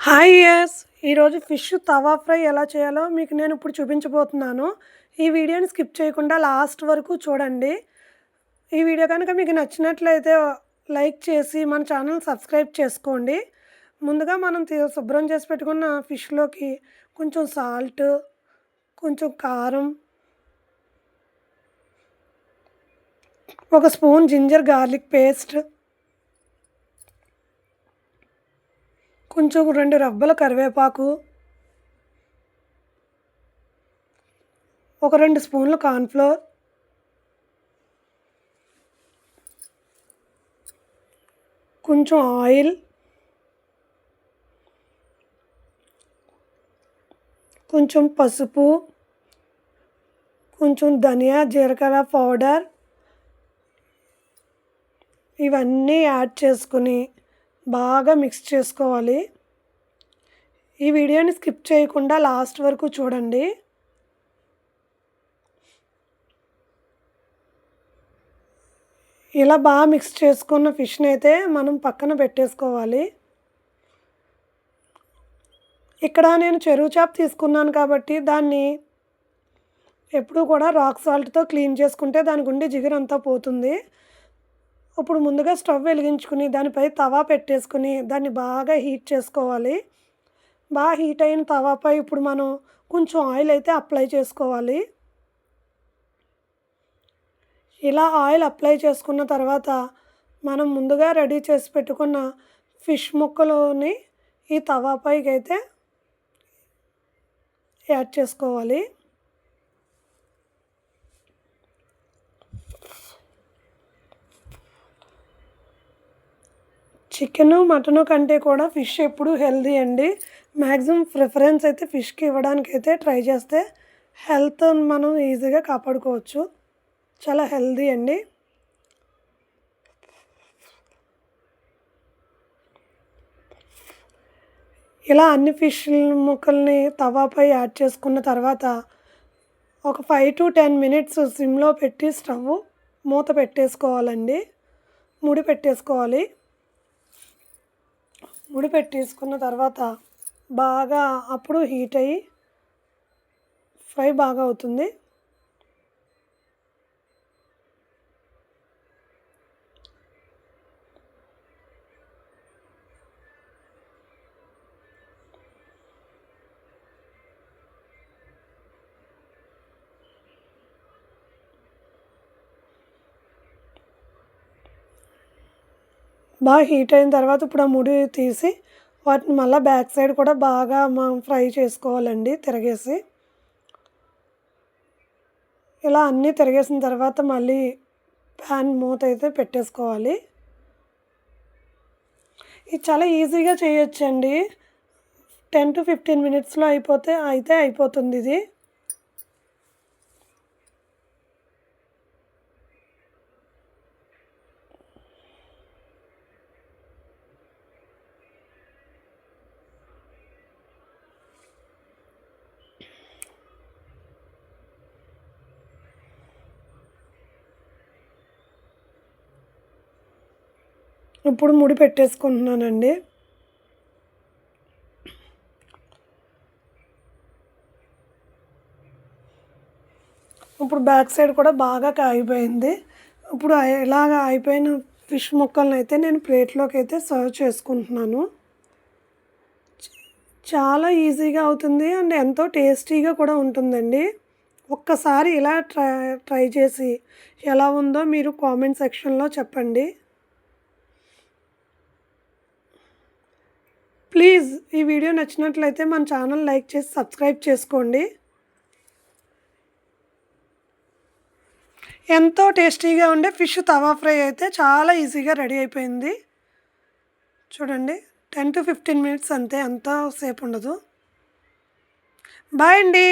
Hi yes ఈరోజు fish తవా fry ఎలా చేయాలో మీకు నేను ఇప్పుడు చూపించబోతున్నాను. ఈ వీడియోని స్కిప్ చేయకుండా లాస్ట్ వరకు చూడండి. ఈ వీడియో కనుక మీకు నచ్చినట్లయితే లైక్ చేసి మన ఛానల్ సబ్స్క్రైబ్ చేసుకోండి. ముందుగా మనం శుభ్రం చేసి పెట్టుకున్న ఫిష్లోకి కొంచెం సాల్ట్, కొంచెం కారం, ఒక స్పూన్ జింజర్ గార్లిక్ పేస్ట్, కొంచెం 2 రబ్బల కరివేపాకు, ఒక 2 స్పూన్లు కార్న్‌ఫ్లోర్, కొంచెం ఆయిల్, కొంచెం పసుపు, కొంచెం ధనియా జీలకర్ర పౌడర్ ఇవన్నీ యాడ్ చేసుకుని బాగా మిక్స్ చేసుకోవాలి. ఈ వీడియోని స్కిప్ చేయకుండా లాస్ట్ వరకు చూడండి. ఇలా బాగా మిక్స్ చేసుకున్న ఫిష్ని అయితే మనం పక్కన పెట్టేసుకోవాలి. ఇక్కడ నేను చెరువు చేప తీసుకున్నాను కాబట్టి దాన్ని ఎప్పుడూ కూడా రాక్ సాల్ట్తో క్లీన్ చేసుకుంటే దాని గుండి జిగురంతా పోతుంది. ఇప్పుడు ముందుగా స్టవ్ వెలిగించుకుని దానిపై తవా పెట్టేసుకుని దాన్ని బాగా హీట్ చేసుకోవాలి. బాగా హీట్ అయిన తవాపై ఇప్పుడు మనం కొంచెం ఆయిల్ అయితే అప్లై చేసుకోవాలి. ఇలా ఆయిల్ అప్లై చేసుకున్న తర్వాత మనం ముందుగా రెడీ చేసి పెట్టుకున్న ఫిష్ ముక్కలని ఈ తవాపైకి అయితే యాడ్ చేసుకోవాలి. చికెను మటను కంటే కూడా ఫిష్ ఎప్పుడు హెల్దీ అండి. మ్యాక్సిమం ప్రిఫరెన్స్ అయితే ఫిష్కి ఇవ్వడానికి అయితే ట్రై చేస్తే హెల్త్ మనం ఈజీగా కాపాడుకోవచ్చు. చాలా హెల్దీ అండి. ఇలా అన్ని ఫిష్ ముక్కల్ని తవాపై యాడ్ చేసుకున్న తర్వాత ఒక 5 to 10 మినిట్స్ సిమ్లో పెట్టి స్టవ్ మూత పెట్టేసుకోవాలండి. ముడి పెట్టేసుకోవాలి. ముడి పెట్టేసుకున్న తర్వాత బాగా అప్పుడు హీట్ అయ్యి ఫ్రై బాగా అవుతుంది. బాగా హీట్ అయిన తర్వాత ఇప్పుడు ఆ ముడి తీసి వాటిని మళ్ళీ బ్యాక్ సైడ్ కూడా బాగా మనం ఫ్రై చేసుకోవాలండి తిరగేసి. ఇలా అన్నీ తిరగేసిన తర్వాత మళ్ళీ ప్యాన్ మూత అయితే పెట్టేసుకోవాలి. ఇది చాలా ఈజీగా చేయొచ్చండి. 10 to 15 మినిట్స్లో అయిపోతుంది ఇది. ఇప్పుడు ముడి పెట్టేసుకుంటున్నానండి. ఇప్పుడు బ్యాక్ సైడ్ కూడా బాగా కాగిపోయింది. ఇప్పుడు ఇలాగ అయిపోయిన ఫిష్ ముక్కలను అయితే నేను ప్లేట్లోకి అయితే సర్వ్ చేసుకుంటున్నాను. చాలా ఈజీగా అవుతుంది అండ్ ఎంతో టేస్టీగా కూడా ఉంటుందండి. ఒక్కసారి ఇలా ట్రై చేసి ఎలా ఉందో మీరు కామెంట్ సెక్షన్లో చెప్పండి. ప్లీజ్ ఈ వీడియో నచ్చినట్లయితే మన ఛానల్ లైక్ చేసి సబ్స్క్రైబ్ చేసుకోండి. ఎంతో టేస్టీగా ఉండే ఫిష్ తవా ఫ్రై అయితే చాలా ఈజీగా రెడీ అయిపోయింది. చూడండి 10 to 15 మినిట్స్ అంతే, అంత సేపు ఉండదు. బాయ్ అండి.